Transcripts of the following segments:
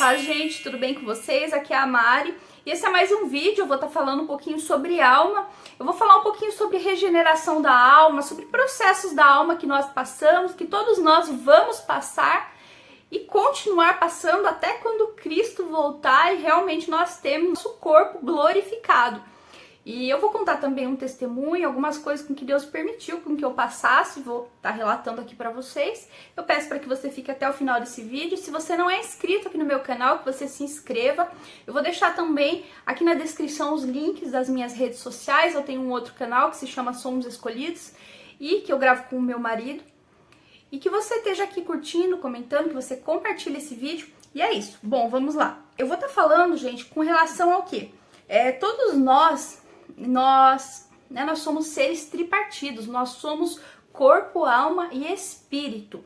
Paz, gente, tudo bem com vocês? Aqui é a Mari e esse é mais um vídeo. Eu vou estar falando um pouquinho sobre alma. Eu vou falar um pouquinho sobre regeneração da alma, sobre processos da alma que nós passamos, que todos nós vamos passar e continuar passando até quando Cristo voltar e realmente nós temos nosso corpo glorificado. E eu vou contar também um testemunho, algumas coisas com que Deus permitiu com que eu passasse, vou estar relatando aqui para vocês. Eu peço para que você fique até o final desse vídeo. Se você não é inscrito aqui no meu canal, que você se inscreva. Eu vou deixar também aqui na descrição os links das minhas redes sociais. Eu tenho um outro canal que se chama Somos Escolhidos e que eu gravo com o meu marido. E que você esteja aqui curtindo, comentando, que você compartilhe esse vídeo. E é isso. Bom, vamos lá. Eu vou estar falando, gente, com relação ao quê? Todos nós somos seres tripartidos, nós somos corpo, alma e espírito.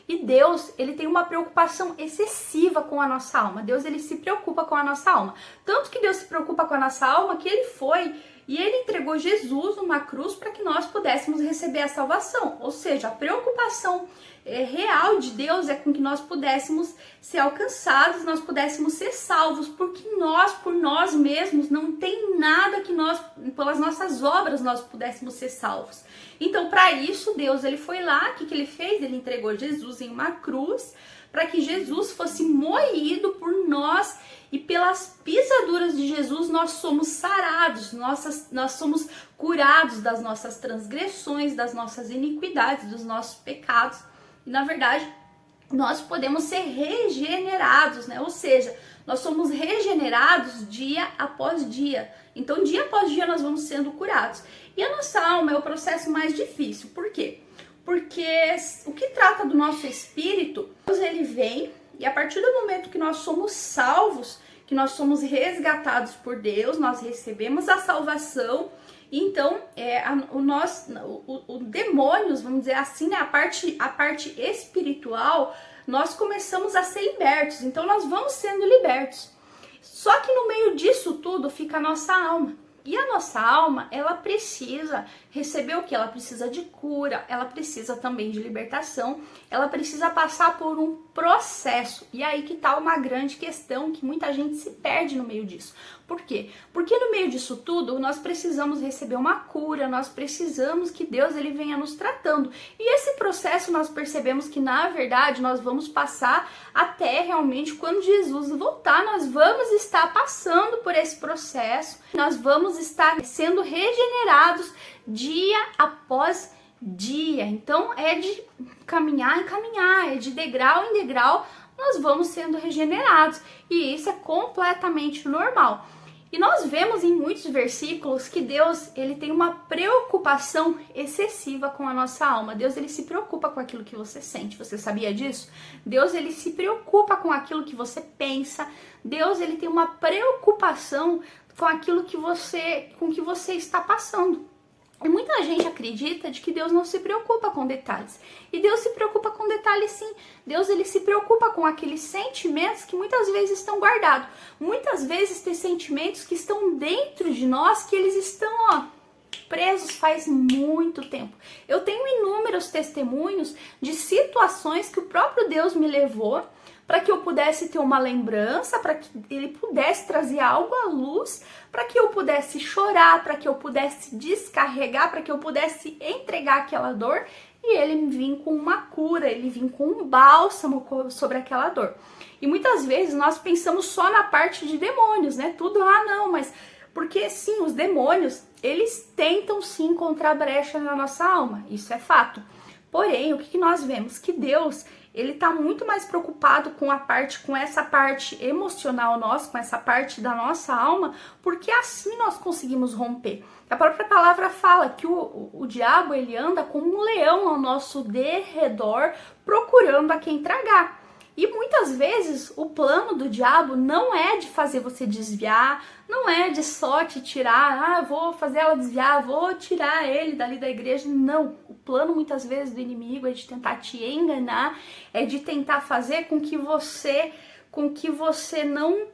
E Deus, ele tem uma preocupação excessiva com a nossa alma. Deus, ele se preocupa com a nossa alma. Tanto que Deus se preocupa com a nossa alma que ele foi e ele entregou Jesus numa cruz para que nós pudéssemos receber a salvação. Ou seja, a preocupação real de Deus é com que nós pudéssemos ser alcançados, nós pudéssemos ser salvos, porque nós, por nós mesmos, não tem nada que nós, pelas nossas obras, nós pudéssemos ser salvos. Então, para isso, Deus, ele foi lá, o que ele fez? Ele entregou Jesus em uma cruz, para que Jesus fosse moído por nós, e pelas pisaduras de Jesus nós somos sarados, nós somos curados das nossas transgressões, das nossas iniquidades, dos nossos pecados. E na verdade, nós podemos ser regenerados, né? Ou seja, nós somos regenerados dia após dia. Então, dia após dia nós vamos sendo curados. E a nossa alma é o processo mais difícil. Por quê? Porque o que trata do nosso espírito, ele vem e a partir do momento que nós somos salvos, que nós somos resgatados por Deus, nós recebemos a salvação. Então, o demônios, vamos dizer assim, né? a parte espiritual, nós começamos a ser libertos. Então, nós vamos sendo libertos. Só que no meio disso tudo fica a nossa alma. E a nossa alma, ela precisa receber o que? Ela precisa de cura, ela precisa também de libertação, ela precisa passar por um processo. E aí que tá uma grande questão que muita gente se perde no meio disso. Por quê? Porque no meio disso tudo, nós precisamos receber uma cura, nós precisamos que Deus ele venha nos tratando. E esse processo nós percebemos que, na verdade, nós vamos passar até realmente quando Jesus voltar, nós vamos estar passando por esse processo, nós vamos estar sendo regenerados dia após dia. Então é de caminhar em caminhar, é de degrau em degrau, nós vamos sendo regenerados. E isso é completamente normal. E nós vemos em muitos versículos que Deus, ele tem uma preocupação excessiva com a nossa alma. Deus, ele se preocupa com aquilo que você sente. Você sabia disso? Deus, ele se preocupa com aquilo que você pensa. Deus, ele tem uma preocupação com aquilo que você está passando. E muita gente acredita de que Deus não se preocupa com detalhes. E Deus se preocupa com detalhes sim. Deus, ele se preocupa com aqueles sentimentos que muitas vezes estão guardados. Muitas vezes tem sentimentos que estão dentro de nós, que eles estão, presos faz muito tempo. Eu tenho inúmeros testemunhos de situações que o próprio Deus me levou para que eu pudesse ter uma lembrança, para que ele pudesse trazer algo à luz, para que eu pudesse chorar, para que eu pudesse descarregar, para que eu pudesse entregar aquela dor e ele vinha com uma cura, ele vinha com um bálsamo sobre aquela dor. E muitas vezes nós pensamos só na parte de demônios, né? Tudo, não, mas... Porque sim, os demônios, eles tentam sim encontrar brecha na nossa alma, isso é fato. Porém, o que nós vemos? Que Deus, ele tá muito mais preocupado com essa parte emocional nossa, com essa parte da nossa alma, porque assim nós conseguimos romper. A própria palavra fala que o diabo, ele anda como um leão ao nosso derredor, procurando a quem tragar. E muitas vezes o plano do diabo não é de fazer você desviar, não é de só te tirar, vou fazer ela desviar, vou tirar ele dali da igreja. Não, o plano muitas vezes do inimigo é de tentar te enganar, é de tentar fazer com que você com que você não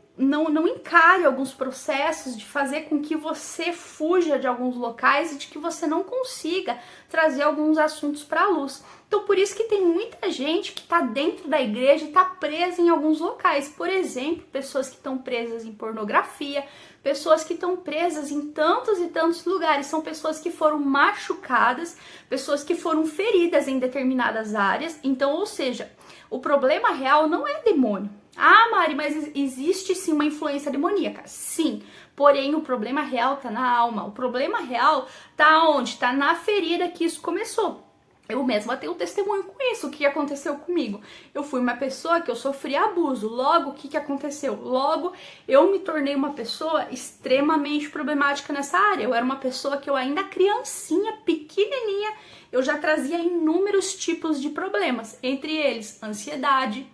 encare alguns processos, de fazer com que você fuja de alguns locais e de que você não consiga trazer alguns assuntos para a luz. Então, por isso que tem muita gente que está dentro da igreja e está presa em alguns locais. Por exemplo, pessoas que estão presas em pornografia, pessoas que estão presas em tantos e tantos lugares. São pessoas que foram machucadas, pessoas que foram feridas em determinadas áreas. Então, ou seja, o problema real não é demônio. Ah, Mari, mas existe sim uma influência demoníaca. Sim, porém o problema real tá na alma. O problema real tá onde? Tá na ferida que isso começou. Eu mesma tenho testemunho com isso. O que aconteceu comigo? Eu fui uma pessoa que eu sofri abuso. Logo, o que aconteceu? Logo, eu me tornei uma pessoa extremamente problemática nessa área. Eu era uma pessoa que eu ainda criancinha, pequenininha, eu já trazia inúmeros tipos de problemas. Entre eles, ansiedade.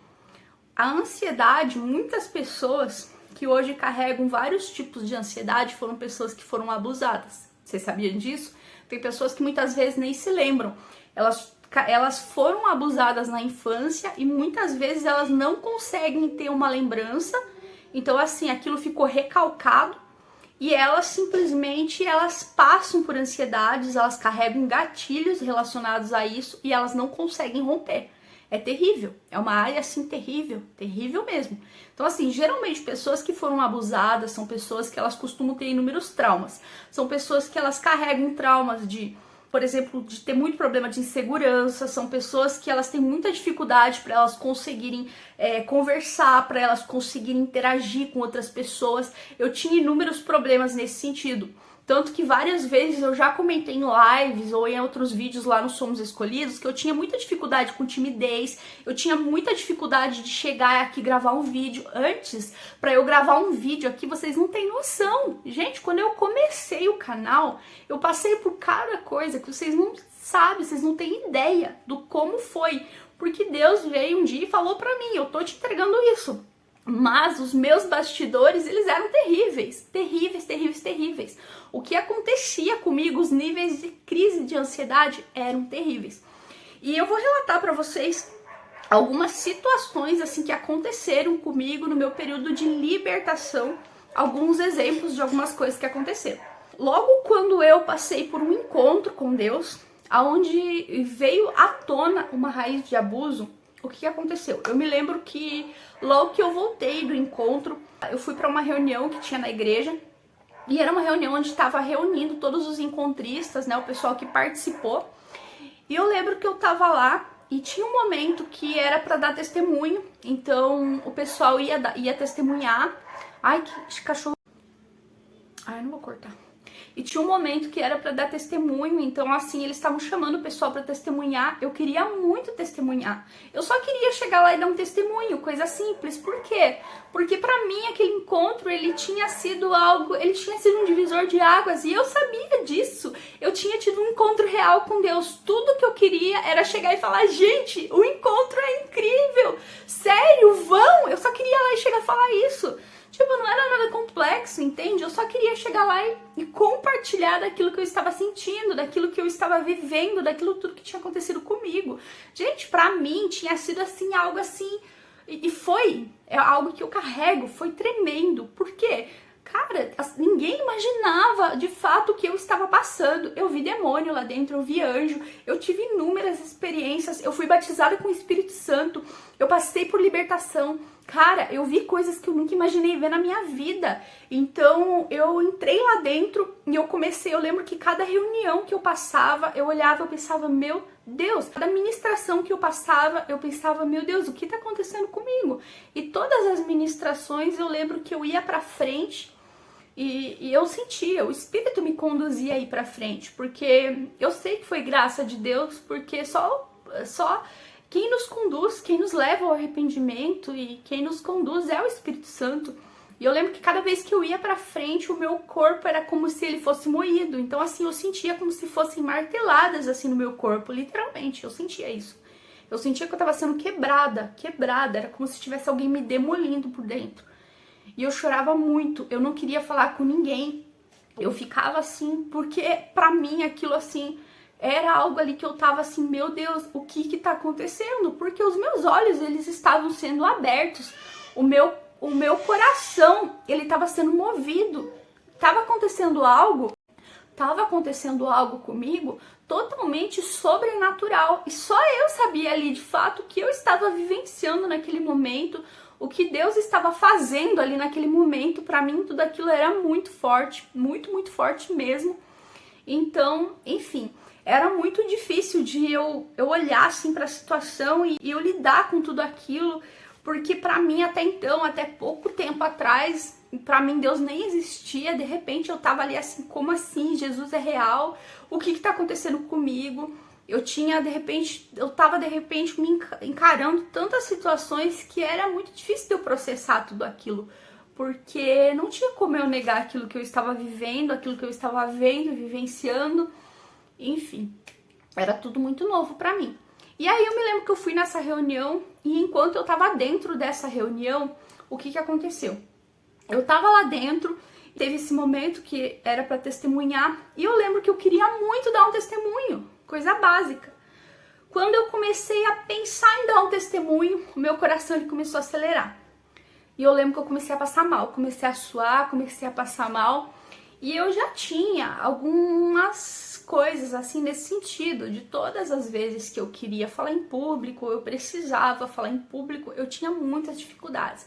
A ansiedade, muitas pessoas que hoje carregam vários tipos de ansiedade foram pessoas que foram abusadas. Vocês sabiam disso? Tem pessoas que muitas vezes nem se lembram. Elas foram abusadas na infância e muitas vezes elas não conseguem ter uma lembrança. Então, assim, aquilo ficou recalcado e elas simplesmente passam por ansiedades, elas carregam gatilhos relacionados a isso e elas não conseguem romper. É terrível, é uma área assim terrível, terrível mesmo. Então assim, geralmente pessoas que foram abusadas são pessoas que elas costumam ter inúmeros traumas. São pessoas que elas carregam traumas de, por exemplo, de ter muito problema de insegurança. São pessoas que elas têm muita dificuldade para elas conseguirem conversar, para elas conseguirem interagir com outras pessoas. Eu tinha inúmeros problemas nesse sentido. Tanto que várias vezes eu já comentei em lives ou em outros vídeos lá no Somos Escolhidos que eu tinha muita dificuldade com timidez, eu tinha muita dificuldade de chegar aqui e gravar um vídeo. Antes, para eu gravar um vídeo aqui, vocês não têm noção. Gente, quando eu comecei o canal, eu passei por cada coisa que vocês não sabem, vocês não têm ideia do como foi. Porque Deus veio um dia e falou pra mim, eu tô te entregando isso. Mas os meus bastidores, eles eram terríveis, terríveis, terríveis, terríveis. O que acontecia comigo, os níveis de crise de ansiedade eram terríveis. E eu vou relatar para vocês algumas situações assim que aconteceram comigo no meu período de libertação, alguns exemplos de algumas coisas que aconteceram. Logo quando eu passei por um encontro com Deus, aonde veio à tona uma raiz de abuso, o que aconteceu? Eu me lembro que logo que eu voltei do encontro, eu fui para uma reunião que tinha na igreja, e era uma reunião onde estava reunindo todos os encontristas, né, o pessoal que participou. E eu lembro que eu tava lá e tinha um momento que era para dar testemunho, então o pessoal ia testemunhar. Ai, que cachorro. Ai, não vou cortar. E tinha um momento que era para dar testemunho, então assim, eles estavam chamando o pessoal para testemunhar. Eu queria muito testemunhar. Eu só queria chegar lá e dar um testemunho, coisa simples. Por quê? Porque para mim aquele encontro, ele tinha sido um divisor de águas e eu sabia disso. Eu tinha tido um encontro real com Deus. Tudo que eu queria era chegar e falar: gente, o encontro é incrível. Sério, vão! Eu só queria ir lá e chegar a falar isso. Tipo, não era nada complexo, entende? Eu só queria chegar lá e compartilhar daquilo que eu estava sentindo, daquilo que eu estava vivendo, daquilo tudo que tinha acontecido comigo. Gente, pra mim tinha sido assim, algo assim, é algo que eu carrego, foi tremendo. Por quê? Cara, ninguém imaginava de fato o que eu estava passando. Eu vi demônio lá dentro, eu vi anjo, eu tive inúmeras experiências, eu fui batizada com o Espírito Santo, eu passei por libertação. Cara, eu vi coisas que eu nunca imaginei ver na minha vida. Então, eu entrei lá dentro e eu lembro que cada reunião que eu passava, eu olhava, eu pensava, meu Deus. Cada ministração que eu passava, eu pensava, meu Deus, o que tá acontecendo comigo? E todas as ministrações, eu lembro que eu ia pra frente e eu sentia, o Espírito me conduzia aí pra frente. Porque eu sei que foi graça de Deus, porque só quem nos conduz, quem nos leva ao arrependimento e quem nos conduz é o Espírito Santo. E eu lembro que cada vez que eu ia pra frente, o meu corpo era como se ele fosse moído. Então, assim, eu sentia como se fossem marteladas, assim, no meu corpo. Literalmente, eu sentia isso. Eu sentia que eu tava sendo quebrada. Era como se tivesse alguém me demolindo por dentro. E eu chorava muito. Eu não queria falar com ninguém. Eu ficava assim, porque pra mim aquilo, assim, era algo ali que eu tava assim, meu Deus, o que tá acontecendo? Porque os meus olhos, eles estavam sendo abertos. o meu coração, ele estava sendo movido. Estava acontecendo algo comigo totalmente sobrenatural. E só eu sabia ali, de fato, o que eu estava vivenciando naquele momento, o que Deus estava fazendo ali naquele momento. Para mim, tudo aquilo era muito forte, muito, muito forte mesmo. Então, enfim, era muito difícil de eu olhar assim para a situação e eu lidar com tudo aquilo, porque para mim até então, até pouco tempo atrás, para mim Deus nem existia. De repente eu tava ali assim, como assim? Jesus é real? O que tá acontecendo comigo? Eu tava de repente me encarando tantas situações que era muito difícil de eu processar tudo aquilo, porque não tinha como eu negar aquilo que eu estava vivendo, aquilo que eu estava vendo, vivenciando, enfim, era tudo muito novo pra mim. E aí eu me lembro que eu fui nessa reunião e enquanto eu tava dentro dessa reunião, o que aconteceu? Eu tava lá dentro, teve esse momento que era pra testemunhar e eu lembro que eu queria muito dar um testemunho, coisa básica. Quando eu comecei a pensar em dar um testemunho, o meu coração ele começou a acelerar. E eu lembro que eu comecei a passar mal, comecei a suar, comecei a passar mal. E eu já tinha algumas coisas assim nesse sentido, de todas as vezes que eu queria falar em público, eu precisava falar em público, eu tinha muitas dificuldades.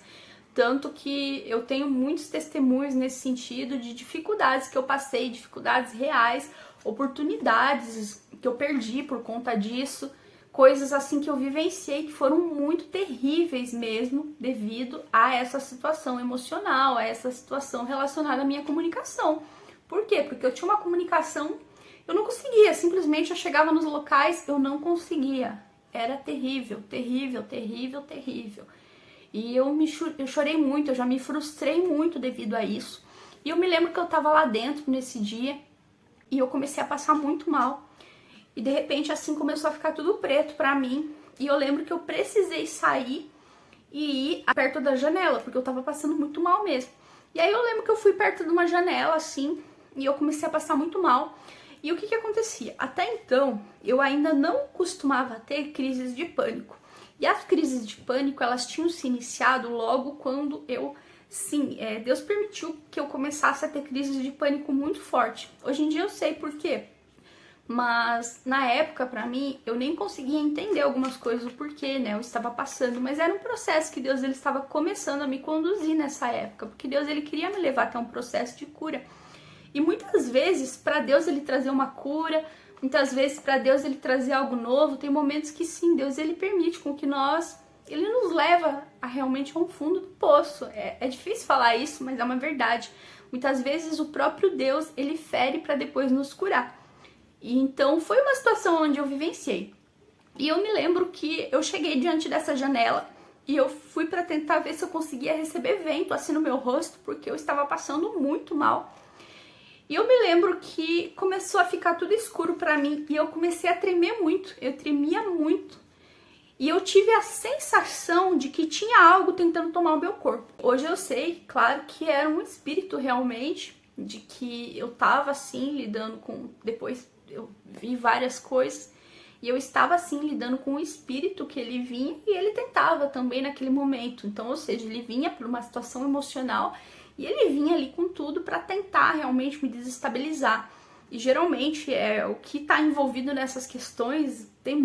Tanto que eu tenho muitos testemunhos nesse sentido de dificuldades que eu passei, dificuldades reais, oportunidades que eu perdi por conta disso, coisas assim que eu vivenciei que foram muito terríveis mesmo devido a essa situação emocional, a essa situação relacionada à minha comunicação. Por quê? Porque eu tinha uma comunicação, eu não conseguia, simplesmente eu chegava nos locais, eu não conseguia. Era terrível, terrível, terrível, terrível. E eu chorei muito, eu já me frustrei muito devido a isso. E eu me lembro que eu tava lá dentro nesse dia e eu comecei a passar muito mal. E de repente assim começou a ficar tudo preto pra mim. E eu lembro que eu precisei sair e ir perto da janela, porque eu tava passando muito mal mesmo. E aí eu lembro que eu fui perto de uma janela assim e eu comecei a passar muito mal. E o que acontecia? Até então eu ainda não costumava ter crises de pânico. E as crises de pânico, elas tinham se iniciado logo quando Deus permitiu que eu começasse a ter crises de pânico muito forte. Hoje em dia eu sei por quê, mas na época, pra mim, eu nem conseguia entender algumas coisas, o porquê, né, eu estava passando, mas era um processo que Deus ele estava começando a me conduzir nessa época, porque Deus ele queria me levar até um processo de cura. E muitas vezes, para Deus ele trazer uma cura, muitas vezes para Deus ele trazer algo novo, tem momentos que sim, Deus ele permite com que ele nos leva a realmente ao fundo do poço. É difícil falar isso, mas é uma verdade. Muitas vezes o próprio Deus ele fere para depois nos curar. E então foi uma situação onde eu vivenciei. E eu me lembro que eu cheguei diante dessa janela e eu fui para tentar ver se eu conseguia receber vento assim no meu rosto, porque eu estava passando muito mal. E eu me lembro que começou a ficar tudo escuro pra mim e eu comecei a tremer muito, eu tremia muito. E eu tive a sensação de que tinha algo tentando tomar o meu corpo. Hoje eu sei, claro, que era um espírito realmente, de que eu tava assim lidando com... Depois eu vi várias coisas e eu estava assim lidando com um espírito que ele vinha e ele tentava também naquele momento. Então, ou seja, ele vinha por uma situação emocional e ele vinha ali com tudo para tentar realmente me desestabilizar. E geralmente o que está envolvido nessas questões tem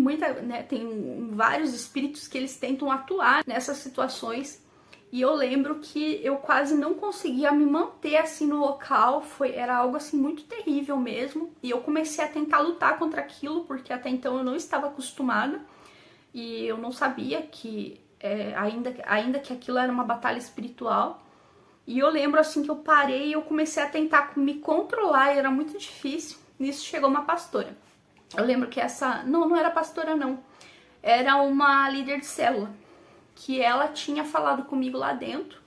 tem vários espíritos que eles tentam atuar nessas situações. E eu lembro que eu quase não conseguia me manter assim no local, era algo assim muito terrível mesmo. E eu comecei a tentar lutar contra aquilo, porque até então eu não estava acostumada e eu não sabia que ainda que aquilo era uma batalha espiritual. E eu lembro assim que eu parei e eu comecei a tentar me controlar e era muito difícil. Nisso chegou uma pastora. Eu lembro que não era pastora não, era uma líder de célula, que ela tinha falado comigo lá dentro.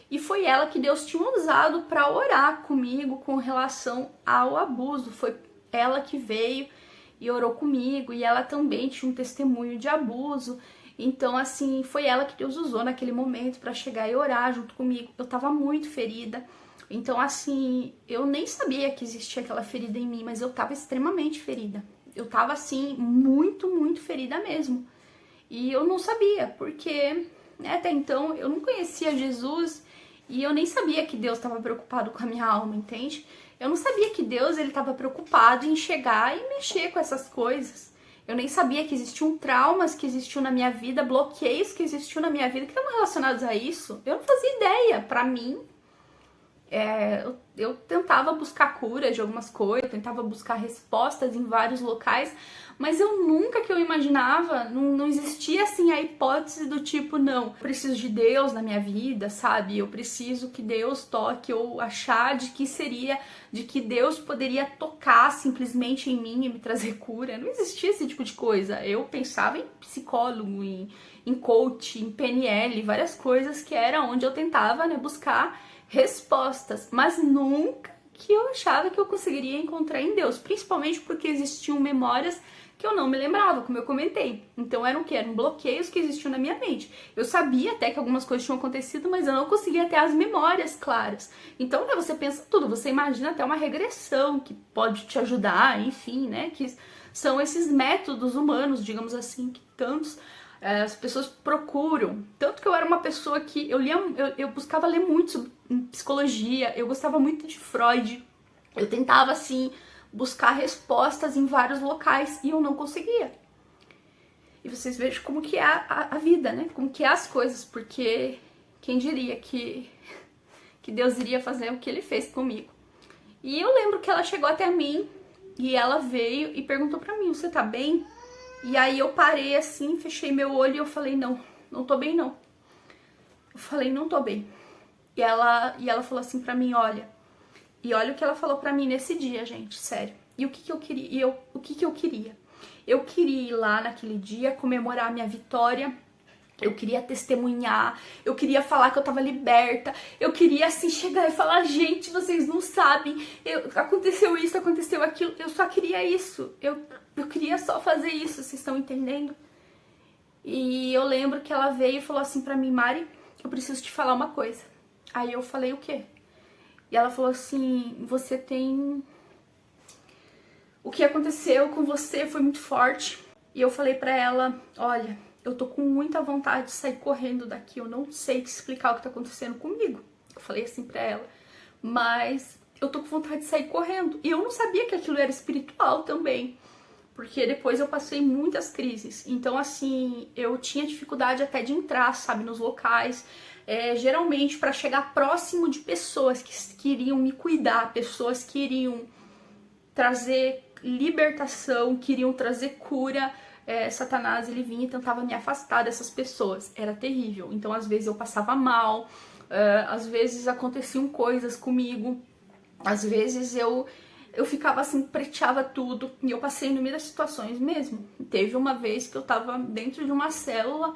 E foi ela que Deus tinha usado para orar comigo com relação ao abuso. Foi ela que veio e orou comigo e ela também tinha um testemunho de abuso. Então, assim, foi ela que Deus usou naquele momento para chegar e orar junto comigo. Eu tava muito ferida. Então, assim, eu nem sabia que existia aquela ferida em mim, mas eu tava extremamente ferida. Eu tava, assim, muito, muito ferida mesmo. E eu não sabia, porque né, até então eu não conhecia Jesus e eu nem sabia que Deus estava preocupado com a minha alma, entende? Eu não sabia que Deus ele estava preocupado em chegar e mexer com essas coisas. Eu nem sabia que existiam traumas que existiam na minha vida, bloqueios que existiam na minha vida que estavam relacionados a isso. Eu não fazia ideia. Pra mim, eu tentava buscar cura de algumas coisas, eu tentava buscar respostas em vários locais, mas eu nunca que eu imaginava, não existia assim a hipótese do tipo, não, eu preciso de Deus na minha vida, sabe? Eu preciso que Deus toque, ou achar de que Deus poderia tocar simplesmente em mim e me trazer cura. Não existia esse tipo de coisa. Eu pensava em psicólogo, em coach, em PNL, várias coisas que era onde eu tentava, né, buscar respostas, mas nunca que eu achava que eu conseguiria encontrar em Deus, principalmente porque existiam memórias que eu não me lembrava, como eu comentei. Então eram o quê? Eram bloqueios que existiam na minha mente. Eu sabia até que algumas coisas tinham acontecido, mas eu não conseguia ter as memórias claras. Então, né, você pensa tudo, você imagina até uma regressão que pode te ajudar, enfim, né, que são esses métodos humanos, digamos assim, que tantos as pessoas procuram. Tanto que eu era uma pessoa que eu buscava ler muito sobre psicologia, eu gostava muito de Freud, eu tentava assim buscar respostas em vários locais e eu não conseguia. E vocês vejam como que é a vida, né? Como que é as coisas, porque quem diria que Deus iria fazer o que ele fez comigo. E eu lembro que ela chegou até mim e ela veio e perguntou pra mim: "Você tá bem?" E aí eu parei assim, fechei meu olho e eu falei: não tô bem não. Eu falei: não tô bem. E ela falou assim pra mim: olha o que ela falou pra mim nesse dia, gente, sério. E o que que eu queria? O que que eu queria? Eu queria ir lá naquele dia comemorar a minha vitória. Eu queria testemunhar, eu queria falar que eu tava liberta, eu queria assim chegar e falar: gente, vocês não sabem, aconteceu isso, aconteceu aquilo, eu só queria isso, eu queria só fazer isso, vocês estão entendendo? E eu lembro que ela veio e falou assim pra mim: Mari, eu preciso te falar uma coisa. Aí eu falei: o quê? E ela falou assim: você tem... O que aconteceu com você foi muito forte. E eu falei pra ela: olha, eu tô com muita vontade de sair correndo daqui, eu não sei te explicar o que tá acontecendo comigo. Eu falei assim pra ela, mas eu tô com vontade de sair correndo. E eu não sabia que aquilo era espiritual também, porque depois eu passei muitas crises. Então, assim, eu tinha dificuldade até de entrar, sabe, nos locais. Geralmente para chegar próximo de pessoas que queriam me cuidar, pessoas que queriam trazer libertação, queriam trazer cura. Satanás, ele vinha e tentava me afastar dessas pessoas. Era terrível. Então, às vezes eu passava mal, às vezes aconteciam coisas comigo, às vezes eu ficava assim, preteava tudo, e eu passei no meio das situações mesmo. Teve uma vez que eu tava dentro de uma célula,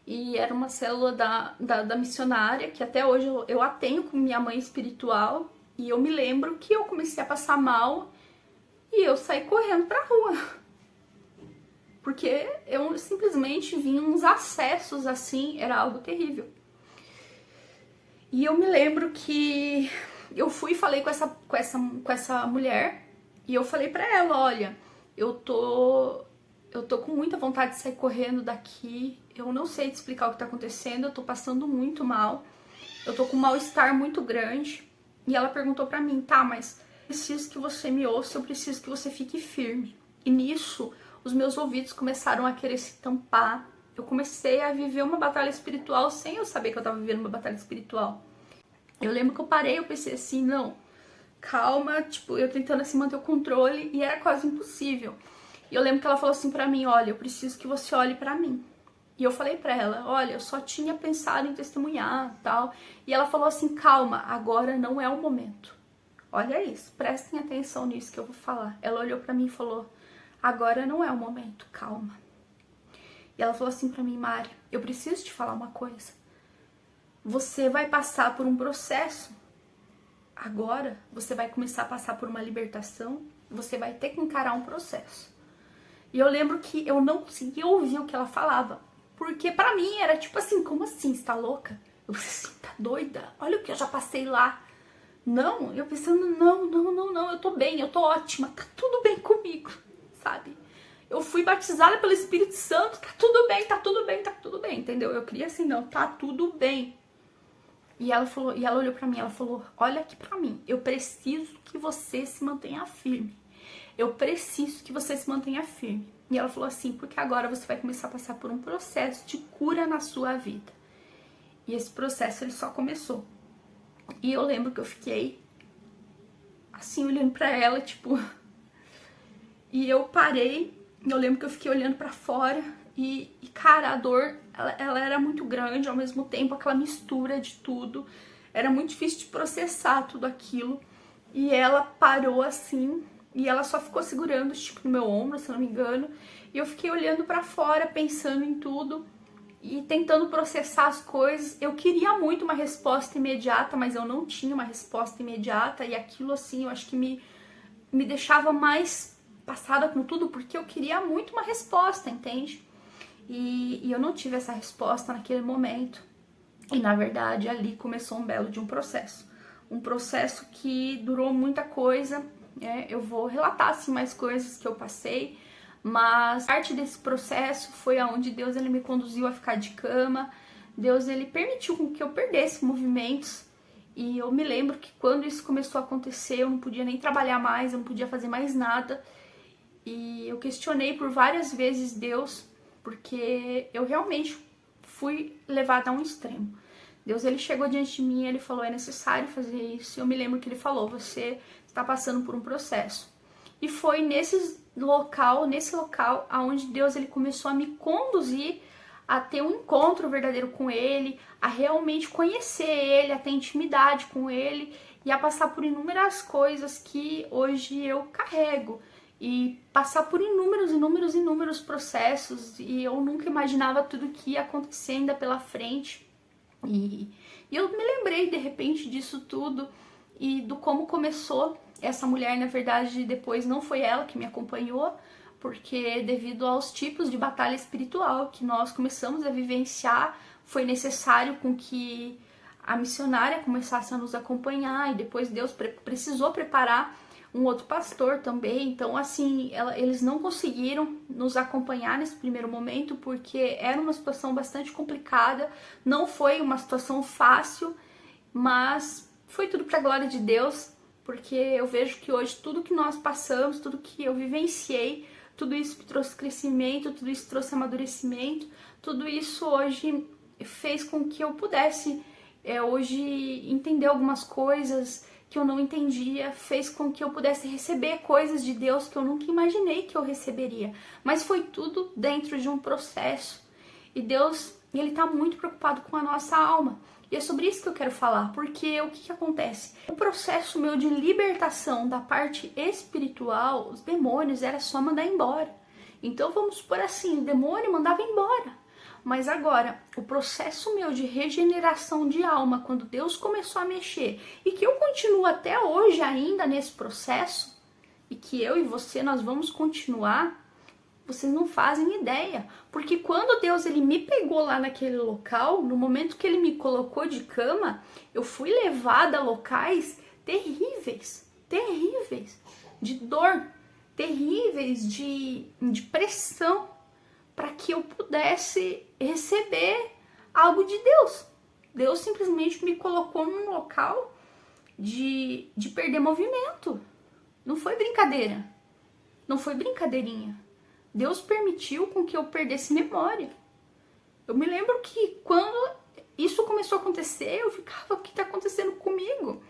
e era uma célula da missionária, que até hoje eu a tenho com minha mãe espiritual, e eu me lembro que eu comecei a passar mal, e eu saí correndo pra rua. Porque eu simplesmente vi uns acessos assim, era algo terrível. E eu me lembro que eu fui e falei com essa mulher, e eu falei pra ela: olha, eu tô com muita vontade de sair correndo daqui, eu não sei te explicar o que tá acontecendo, eu tô passando muito mal, eu tô com um mal-estar muito grande. E ela perguntou pra mim: tá, mas eu preciso que você me ouça, eu preciso que você fique firme. E nisso, os meus ouvidos começaram a querer se tampar. Eu comecei a viver uma batalha espiritual sem eu saber que eu tava vivendo uma batalha espiritual. Eu lembro que eu parei, eu pensei assim: não, calma, tipo, eu tentando assim manter o controle, e era quase impossível. E eu lembro que ela falou assim pra mim: olha, eu preciso que você olhe pra mim. E eu falei pra ela: olha, eu só tinha pensado em testemunhar, tal. E ela falou assim: calma, agora não é o momento. Olha isso, prestem atenção nisso que eu vou falar. Ela olhou pra mim e falou: agora não é o momento, calma. E ela falou assim pra mim: Mari, eu preciso te falar uma coisa. Você vai passar por um processo. Agora você vai começar a passar por uma libertação. Você vai ter que encarar um processo. E eu lembro que eu não conseguia ouvir o que ela falava, porque pra mim era tipo assim: como assim, você tá louca? Eu pensei assim: tá doida? Olha o que eu já passei lá. Não, eu pensando: não, eu tô bem, eu tô ótima, tá tudo bem comigo, sabe? eu fui batizada pelo Espírito Santo, tá tudo bem, tá tudo bem, tá tudo bem, entendeu? Eu queria assim, não, tá tudo bem. E ela falou, e ela olhou pra mim, ela falou, olha aqui pra mim, eu preciso que você se mantenha firme. Eu preciso que você se mantenha firme. E ela falou assim, porque agora você vai começar a passar por um processo de cura na sua vida. E esse processo, ele só começou. E eu lembro que eu fiquei assim, olhando pra ela, tipo... E eu parei, eu lembro que eu fiquei olhando pra fora e cara, a dor, ela era muito grande, ao mesmo tempo, aquela mistura de tudo. Era muito difícil de processar tudo aquilo. E ela parou assim, e ela só ficou segurando, tipo, no meu ombro, se não me engano. E eu fiquei olhando pra fora, pensando em tudo e tentando processar as coisas. Eu queria muito uma resposta imediata, mas eu não tinha uma resposta imediata. E aquilo, assim, eu acho que me deixava mais passada com tudo, porque eu queria muito uma resposta, entende? E eu não tive essa resposta naquele momento. E, na verdade, ali começou um belo de um processo. Um processo que durou muita coisa. Eu vou relatar, assim, mais coisas que eu passei. Mas parte desse processo foi aonde Deus, ele me conduziu a ficar de cama. Deus, ele permitiu com que eu perdesse movimentos. E eu me lembro que quando isso começou a acontecer, eu não podia nem trabalhar mais, eu não podia fazer mais nada. E eu questionei por várias vezes Deus, porque eu realmente fui levada a um extremo. Deus, ele chegou diante de mim e ele falou, é necessário fazer isso. Eu me lembro que ele falou, você está passando por um processo. E foi nesse local aonde Deus, ele começou a me conduzir a ter um encontro verdadeiro com ele, a realmente conhecer ele, a ter intimidade com ele e a passar por inúmeras coisas que hoje eu carrego. E passar por inúmeros processos, e eu nunca imaginava tudo que ia acontecer ainda pela frente. E eu me lembrei de repente disso tudo e do como começou. Essa mulher, na verdade, depois não foi ela que me acompanhou, porque devido aos tipos de batalha espiritual que nós começamos a vivenciar, foi necessário com que a missionária começasse a nos acompanhar, e depois Deus precisou preparar um outro pastor também. Então, assim, eles não conseguiram nos acompanhar nesse primeiro momento, porque era uma situação bastante complicada, não foi uma situação fácil, mas foi tudo para a glória de Deus, porque eu vejo que hoje tudo que nós passamos, tudo que eu vivenciei, tudo isso trouxe crescimento, tudo isso trouxe amadurecimento, tudo isso hoje fez com que eu pudesse hoje entender algumas coisas que eu não entendia, fez com que eu pudesse receber coisas de Deus que eu nunca imaginei que eu receberia. Mas foi tudo dentro de um processo. E Deus, ele tá muito preocupado com a nossa alma. E é sobre isso que eu quero falar, porque o que acontece? O processo meu de libertação da parte espiritual, os demônios, era só mandar embora. Então vamos supor assim, o demônio mandava embora. Mas agora, o processo meu de regeneração de alma, quando Deus começou a mexer, e que eu continuo até hoje ainda nesse processo, e que eu e você, nós vamos continuar, vocês não fazem ideia. Porque quando Deus, ele me pegou lá naquele local, no momento que ele me colocou de cama, eu fui levada a locais terríveis, terríveis, de dor, terríveis, de pressão, para que eu pudesse receber algo de Deus. Deus simplesmente me colocou num local de perder movimento. Não foi brincadeira. Não foi brincadeirinha. Deus permitiu com que eu perdesse memória. Eu me lembro que quando isso começou a acontecer, eu ficava, o que está acontecendo comigo?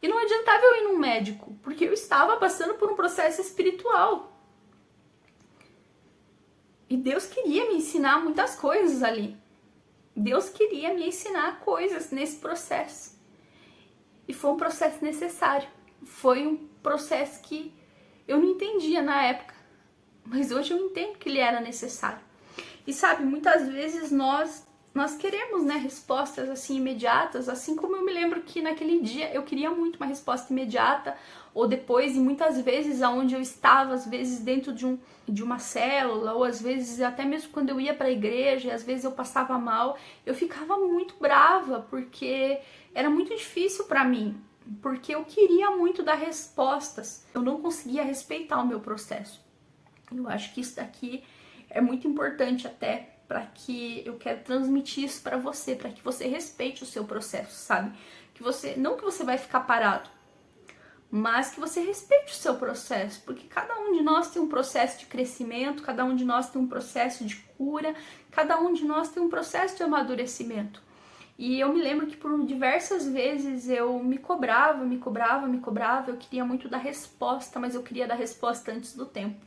E não adiantava eu ir num médico, porque eu estava passando por um processo espiritual. E Deus queria me ensinar muitas coisas ali. Deus queria me ensinar coisas nesse processo. E foi um processo necessário. Foi um processo que eu não entendia na época. Mas hoje eu entendo que ele era necessário. E sabe, muitas vezes nós queremos, né, respostas assim imediatas, assim como eu me lembro que naquele dia eu queria muito uma resposta imediata, ou depois, e muitas vezes aonde eu estava, às vezes dentro de uma célula, ou às vezes até mesmo quando eu ia para a igreja, e às vezes eu passava mal, eu ficava muito brava, porque era muito difícil para mim, porque eu queria muito dar respostas, eu não conseguia respeitar o meu processo. Eu acho que isso daqui é muito importante até para que eu quero transmitir isso para você que você respeite o seu processo, sabe? Que você, não que você vai ficar parado, mas que você respeite o seu processo, porque cada um de nós tem um processo de crescimento, cada um de nós tem um processo de cura, cada um de nós tem um processo de amadurecimento. E eu me lembro que por diversas vezes eu me cobrava, eu queria muito dar resposta, mas eu queria dar resposta antes do tempo.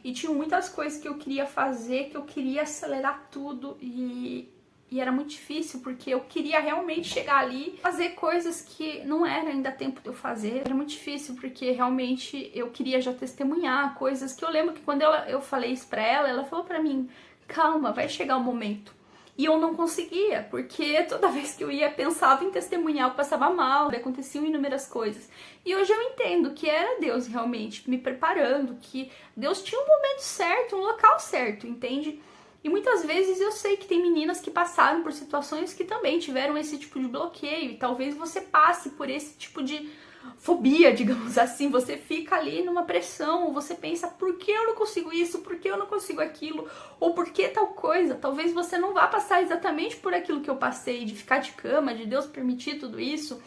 E tinha muitas coisas que eu queria fazer, que eu queria acelerar tudo e era muito difícil, porque eu queria realmente chegar ali, fazer coisas que não era ainda tempo de eu fazer. Era muito difícil, porque realmente eu queria já testemunhar coisas que eu lembro que quando eu falei isso pra ela, ela falou pra mim, calma, vai chegar o momento. E eu não conseguia, porque toda vez que eu ia, pensava em testemunhar, eu passava mal, aconteciam inúmeras coisas. E hoje eu entendo que era Deus realmente me preparando, que Deus tinha um momento certo, um local certo, entende? E muitas vezes eu sei que tem meninas que passaram por situações que também tiveram esse tipo de bloqueio, e talvez você passe por esse tipo de fobia, digamos assim. Você fica ali numa pressão, você pensa, por que eu não consigo isso, por que eu não consigo aquilo, ou por que tal coisa. Talvez você não vá passar exatamente por aquilo que eu passei, de ficar de cama, de Deus permitir tudo isso,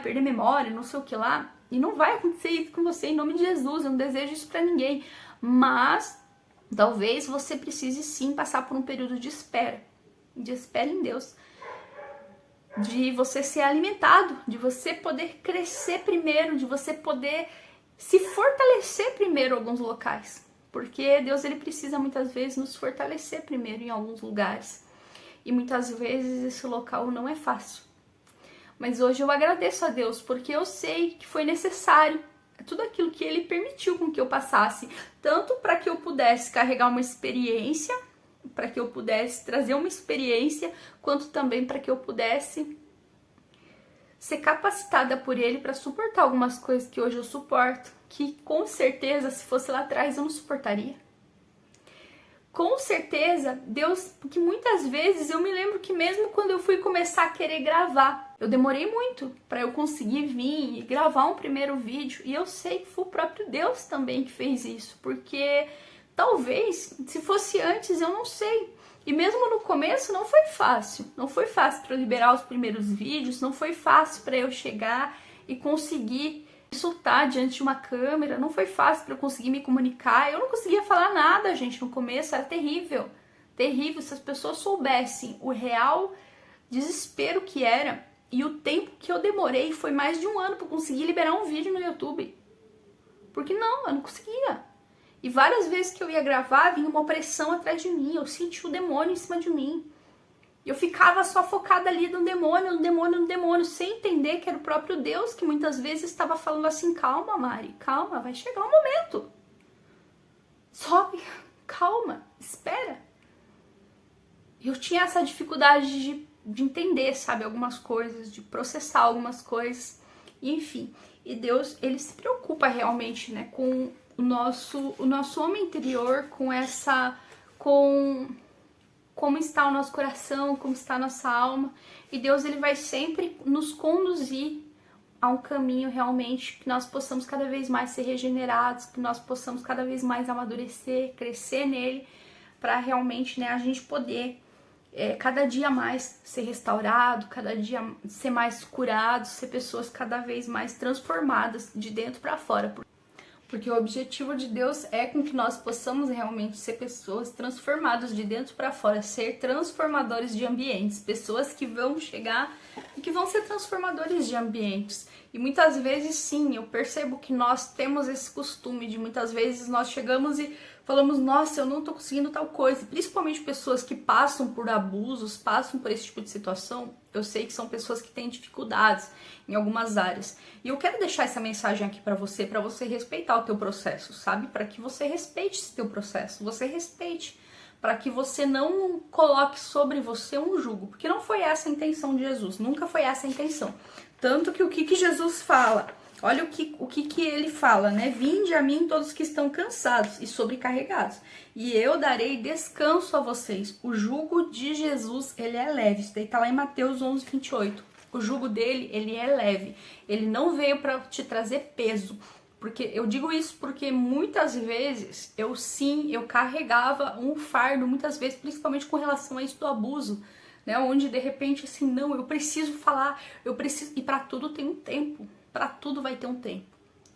perder memória, não sei o que lá, e não vai acontecer isso com você, em nome de Jesus. Eu não desejo isso pra ninguém, mas talvez você precise sim passar por um período de espera em Deus, de você ser alimentado, de você poder crescer primeiro, de você poder se fortalecer primeiro em alguns locais, porque Deus ele precisa muitas vezes nos fortalecer primeiro em alguns lugares, e muitas vezes esse local não é fácil. Mas hoje eu agradeço a Deus, porque eu sei que foi necessário tudo aquilo que Ele permitiu com que eu passasse, tanto para que eu pudesse carregar uma experiência, para que eu pudesse trazer uma experiência, quanto também para que eu pudesse ser capacitada por Ele para suportar algumas coisas que hoje eu suporto, que com certeza, se fosse lá atrás, eu não suportaria. Com certeza, Deus, porque muitas vezes eu me lembro que mesmo quando eu fui começar a querer gravar, eu demorei muito para eu conseguir vir e gravar um primeiro vídeo, e eu sei que foi o próprio Deus também que fez isso, porque talvez, se fosse antes, eu não sei. E mesmo no começo não foi fácil. Não foi fácil para eu liberar os primeiros vídeos, não foi fácil para eu chegar e conseguir soltar diante de uma câmera, não foi fácil para eu conseguir me comunicar. Eu não conseguia falar nada, gente, no começo, era terrível. Terrível, se as pessoas soubessem o real desespero que era e o tempo que eu demorei, foi mais de 1 ano para conseguir liberar um vídeo no YouTube. Porque não, eu não conseguia. E várias vezes que eu ia gravar, vinha uma opressão atrás de mim, eu sentia o demônio em cima de mim. Eu ficava só focada ali no demônio, sem entender que era o próprio Deus que muitas vezes estava falando assim, calma, Mari, calma, vai chegar um momento. Só calma, espera. Eu tinha essa dificuldade de entender, sabe, algumas coisas, de processar algumas coisas, enfim. E Deus, ele se preocupa realmente, né, com o nosso homem interior, com como está o nosso coração, como está a nossa alma. E Deus, ele vai sempre nos conduzir a um caminho realmente que nós possamos cada vez mais ser regenerados, que nós possamos cada vez mais amadurecer, crescer nele, para realmente, né, a gente poder cada dia mais ser restaurado, cada dia ser mais curado, ser pessoas cada vez mais transformadas de dentro para fora. Porque o objetivo de Deus é com que nós possamos realmente ser pessoas transformadas de dentro para fora, ser transformadores de ambientes, pessoas que vão chegar e que vão ser transformadores de ambientes. E muitas vezes, sim, eu percebo que nós temos esse costume de muitas vezes nós chegamos e falamos, nossa, eu não tô conseguindo tal coisa. Principalmente pessoas que passam por abusos, passam por esse tipo de situação. Eu sei que são pessoas que têm dificuldades em algumas áreas. E eu quero deixar essa mensagem aqui pra você respeitar o teu processo, sabe? Para que você respeite esse teu processo, você respeite, para que você não coloque sobre você um jugo, porque não foi essa a intenção de Jesus, nunca foi essa a intenção. Tanto que o que Jesus fala, olha o que ele fala, né? Vinde a mim todos que estão cansados e sobrecarregados, e eu darei descanso a vocês. O jugo de Jesus, ele é leve. Isso daí tá lá em Mateus 11:28. O jugo dele, ele é leve. Ele não veio para te trazer peso. Porque eu digo isso porque muitas vezes eu carregava um fardo, muitas vezes, principalmente com relação a isso do abuso, né? Onde de repente assim, não, eu preciso falar, eu preciso, e para tudo tem um tempo, para tudo vai ter um tempo.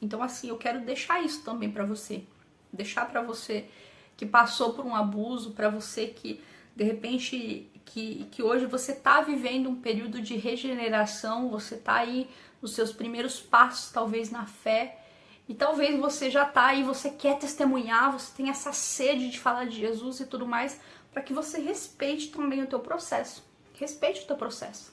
Então assim, eu quero deixar isso também para você, deixar para você que passou por um abuso, para você que de repente que hoje você tá vivendo um período de regeneração, você tá aí nos seus primeiros passos, talvez na fé. E talvez você já tá aí, você quer testemunhar, você tem essa sede de falar de Jesus e tudo mais, para que você respeite também o teu processo. Respeite o teu processo.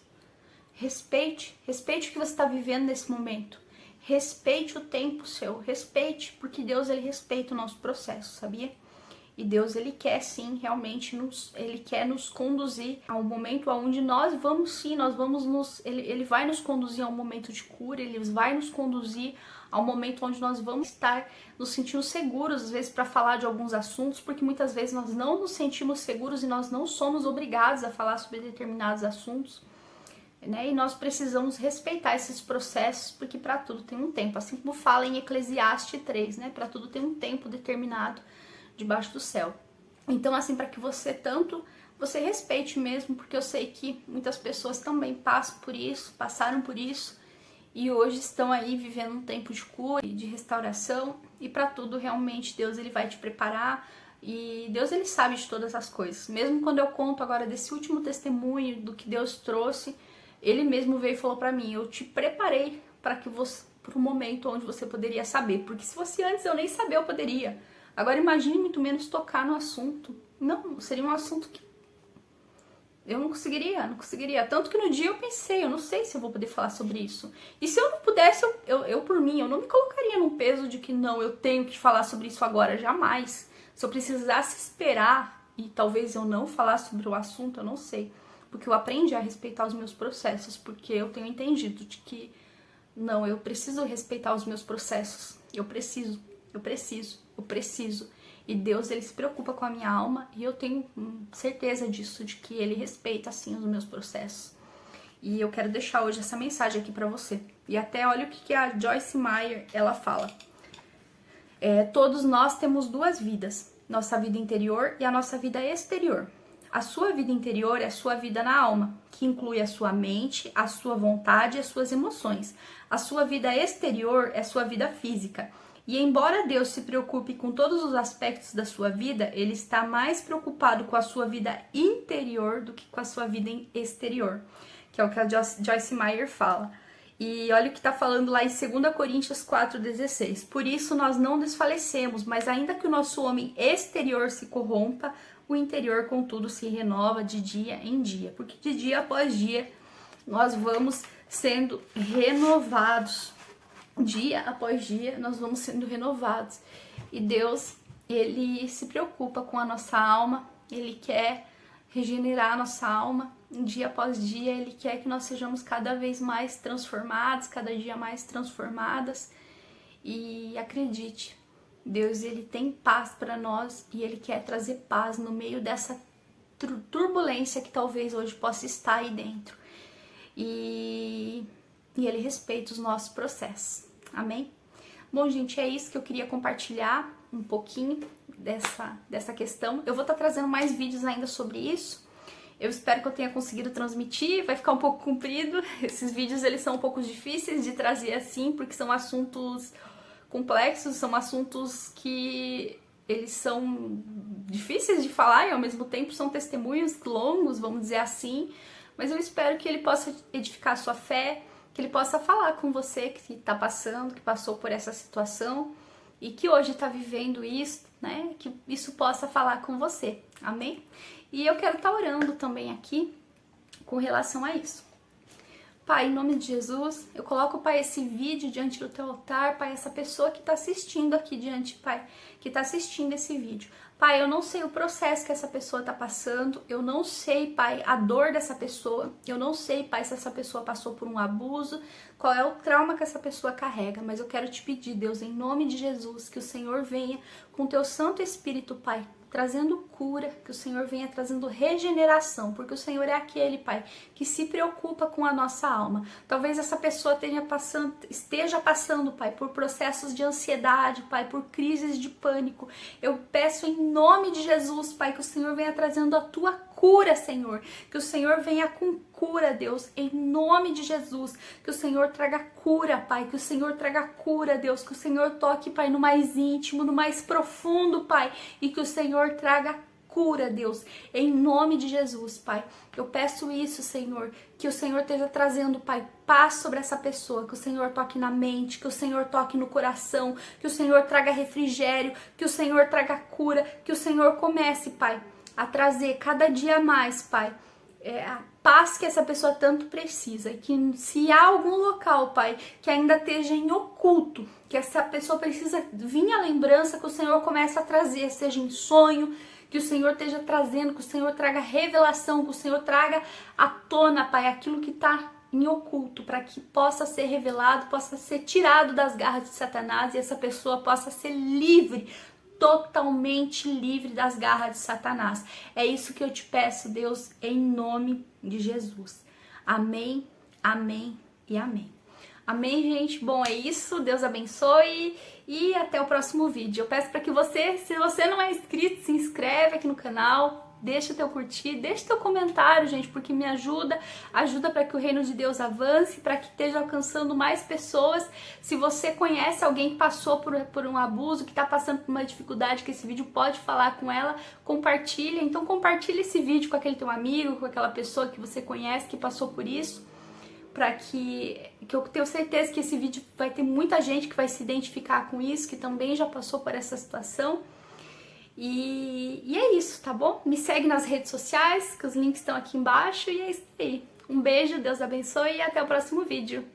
Respeite o que você está vivendo nesse momento. Respeite o tempo seu, respeite, porque Deus, ele respeita o nosso processo, sabia? E Deus, ele quer sim, realmente, ele quer nos conduzir a um momento onde nós vamos sim, ele vai nos conduzir a um momento de cura, ele vai nos conduzir ao momento onde nós vamos estar nos sentindo seguros, às vezes, para falar de alguns assuntos, porque muitas vezes nós não nos sentimos seguros e nós não somos obrigados a falar sobre determinados assuntos, né? E nós precisamos respeitar esses processos, porque para tudo tem um tempo, assim como fala em Eclesiastes 3, né? Para tudo tem um tempo determinado debaixo do céu. Então, assim, para que você respeite mesmo, porque eu sei que muitas pessoas também passaram por isso, e hoje estão aí vivendo um tempo de cura e de restauração, e para tudo realmente Deus, ele vai te preparar, e Deus, ele sabe de todas as coisas. Mesmo quando eu conto agora desse último testemunho do que Deus trouxe, ele mesmo veio e falou para mim, eu te preparei para o momento onde você poderia saber, porque se fosse antes eu nem saber, eu poderia. Agora imagine muito menos tocar no assunto. Não, seria um assunto que eu não conseguiria. Tanto que no dia eu pensei, eu não sei se eu vou poder falar sobre isso. E se eu não pudesse, eu por mim, eu não me colocaria num peso de que não, eu tenho que falar sobre isso agora, jamais. Se eu precisasse esperar e talvez eu não falar sobre o assunto, eu não sei. Porque eu aprendi a respeitar os meus processos, porque eu tenho entendido de que não, eu preciso respeitar os meus processos. Eu preciso. E Deus, ele se preocupa com a minha alma e eu tenho certeza disso, de que ele respeita, assim, os meus processos. E eu quero deixar hoje essa mensagem aqui pra você. E até olha o que a Joyce Meyer, ela fala. Todos nós temos duas vidas, nossa vida interior e a nossa vida exterior. A sua vida interior é a sua vida na alma, que inclui a sua mente, a sua vontade e as suas emoções. A sua vida exterior é a sua vida física. E embora Deus se preocupe com todos os aspectos da sua vida, ele está mais preocupado com a sua vida interior do que com a sua vida exterior, que é o que a Joyce Meyer fala. E olha o que está falando lá em 2 Coríntios 4,16. Por isso nós não desfalecemos, mas ainda que o nosso homem exterior se corrompa, o interior, contudo, se renova de dia em dia. Porque de dia após dia nós vamos sendo renovados. Dia após dia nós vamos sendo renovados. E Deus, ele se preocupa com a nossa alma, ele quer regenerar a nossa alma. Dia após dia ele quer que nós sejamos cada vez mais transformados, cada dia mais transformadas. E acredite, Deus, ele tem paz para nós e ele quer trazer paz no meio dessa turbulência que talvez hoje possa estar aí dentro. E ele respeita os nossos processos. Amém? Bom, gente, é isso que eu queria compartilhar um pouquinho dessa questão. Eu vou estar trazendo mais vídeos ainda sobre isso. Eu espero que eu tenha conseguido transmitir. Vai ficar um pouco comprido. Esses vídeos, eles são um pouco difíceis de trazer assim, porque são assuntos complexos, são assuntos que eles são difíceis de falar e ao mesmo tempo são testemunhos longos, vamos dizer assim. Mas eu espero que ele possa edificar a sua fé, que ele possa falar com você que está passando, que passou por essa situação e que hoje está vivendo isso, né? Que isso possa falar com você, amém? E eu quero estar orando também aqui com relação a isso. Pai, em nome de Jesus, eu coloco, Pai, esse vídeo diante do teu altar, Pai, essa pessoa que está assistindo aqui diante, Pai, que está assistindo esse vídeo. Pai, eu não sei o processo que essa pessoa está passando, eu não sei, Pai, a dor dessa pessoa, eu não sei, Pai, se essa pessoa passou por um abuso, qual é o trauma que essa pessoa carrega, mas eu quero te pedir, Deus, em nome de Jesus, que o Senhor venha com o teu Santo Espírito, Pai, trazendo cura, que o Senhor venha trazendo regeneração, porque o Senhor é aquele, Pai, que se preocupa com a nossa alma. Talvez essa pessoa esteja passando, Pai, por processos de ansiedade, Pai, por crises de pânico. Eu peço em nome de Jesus, Pai, que o Senhor venha trazendo a tua cura, Senhor, que o Senhor venha com cura, Deus, em nome de Jesus, que o Senhor traga cura, Pai, que o Senhor traga cura, Deus, que o Senhor toque, Pai, no mais íntimo, no mais profundo, Pai, e que o Senhor traga cura, Deus, em nome de Jesus, Pai. Eu peço isso, Senhor, que o Senhor esteja trazendo, Pai, paz sobre essa pessoa, que o Senhor toque na mente, que o Senhor toque no coração, que o Senhor traga refrigério, que o Senhor traga cura, que o Senhor comece, Pai, a trazer cada dia mais, Pai, a paz que essa pessoa tanto precisa. E que se há algum local, Pai, que ainda esteja em oculto, que essa pessoa precisa vir à lembrança, que o Senhor comece a trazer, seja em sonho, que o Senhor esteja trazendo, que o Senhor traga revelação, que o Senhor traga à tona, Pai, aquilo que está em oculto, para que possa ser revelado, possa ser tirado das garras de Satanás e essa pessoa possa ser livre, totalmente livre das garras de Satanás. É isso que eu te peço, Deus, em nome de Jesus. Amém, amém e amém. Amém, gente? Bom, é isso. Deus abençoe e até o próximo vídeo. Eu peço para que você, se você não é inscrito, se inscreve aqui no canal, deixa teu curtir, deixa teu comentário, gente, porque me ajuda para que o reino de Deus avance, para que esteja alcançando mais pessoas. Se você conhece alguém que passou por um abuso, que está passando por uma dificuldade, que esse vídeo pode falar com ela, compartilha. Então compartilha esse vídeo com aquele teu amigo, com aquela pessoa que você conhece que passou por isso, para que eu tenho certeza que esse vídeo vai ter muita gente que vai se identificar com isso, que também já passou por essa situação. E é isso, tá bom? Me segue nas redes sociais, que os links estão aqui embaixo, e é isso aí. Um beijo, Deus abençoe e até o próximo vídeo.